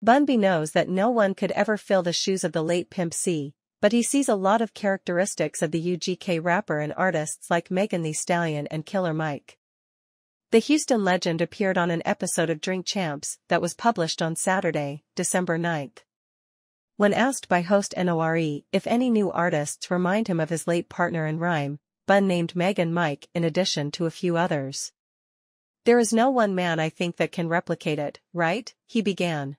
Bun B knows that no one could ever fill the shoes of the late Pimp C, but he sees a lot of characteristics of the UGK rapper and artists like Megan Thee Stallion and Killer Mike. The Houston legend appeared on an episode of Drink Champs that was published on Saturday, December 9. When asked by host Nore if any new artists remind him of his late partner in rhyme, Bun named Meg and Mike in addition to a few others. "There is no one man I think that can replicate it, right?" he began.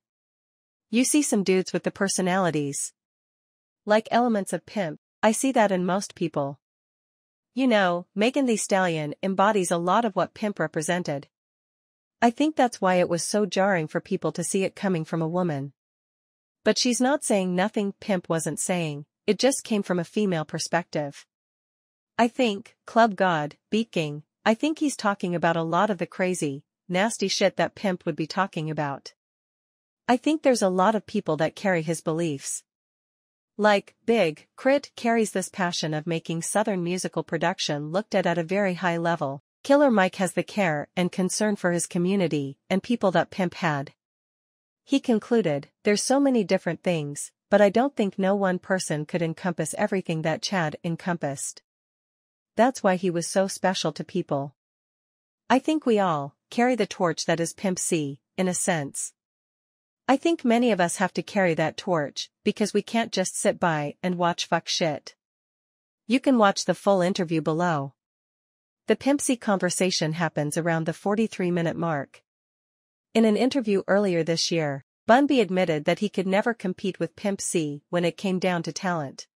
"You see some dudes with the personalities. Like elements of Pimp, I see that in most people. You know, Megan Thee Stallion embodies a lot of what Pimp represented. I think that's why it was so jarring for people to see it coming from a woman. But she's not saying nothing Pimp wasn't saying, it just came from a female perspective. I think, Club God, Beat King, I think he's talking about a lot of the crazy, nasty shit that Pimp would be talking about. I think there's a lot of people that carry his beliefs. Like, Big Crit carries this passion of making Southern musical production looked at a very high level. Killer Mike has the care and concern for his community and people that Pimp had." He concluded, "There's so many different things, but I don't think no one person could encompass everything that Chad encompassed. That's why he was so special to people. I think we all carry the torch that is Pimp C, in a sense. I think many of us have to carry that torch, because we can't just sit by and watch fuck shit." You can watch the full interview below. The Pimp C conversation happens around the 43-minute mark. In an interview earlier this year, Bun B admitted that he could never compete with Pimp C when it came down to talent.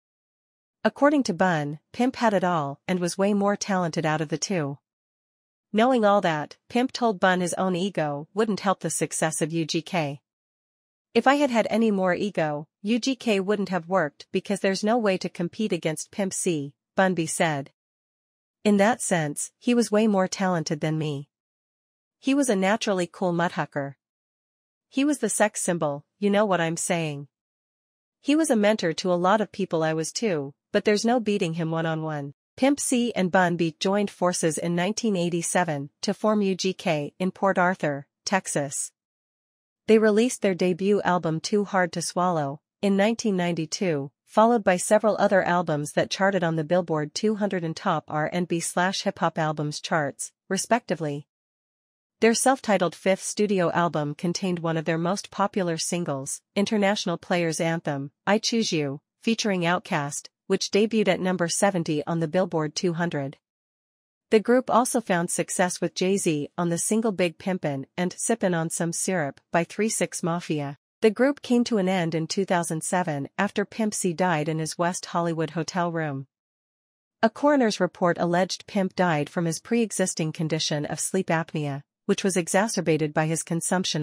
According to Bun, Pimp had it all and was way more talented out of the two. Knowing all that, Pimp told Bun his own ego wouldn't help the success of UGK. "If I had had any more ego, UGK wouldn't have worked because there's no way to compete against Pimp C," Bun B said. "In that sense, he was way more talented than me. He was a naturally cool mudhucker. He was the sex symbol, you know what I'm saying. He was a mentor to a lot of people, I was too, but there's no beating him one-on-one." Pimp C and Bun B joined forces in 1987 to form UGK in Port Arthur, Texas. They released their debut album Too Hard to Swallow in 1992, followed by several other albums that charted on the Billboard 200 and top R&B/hip hop albums charts, respectively. Their self-titled fifth studio album contained one of their most popular singles, International Players' Anthem, I Choose You, featuring Outkast, which debuted at number 70 on the Billboard 200. The group also found success with Jay-Z on the single Big Pimpin' and Sippin' on Some Syrup by 3 6 Mafia. The group came to an end in 2007 after Pimp C died in his West Hollywood hotel room. A coroner's report alleged Pimp died from his pre-existing condition of sleep apnea, which was exacerbated by his consumption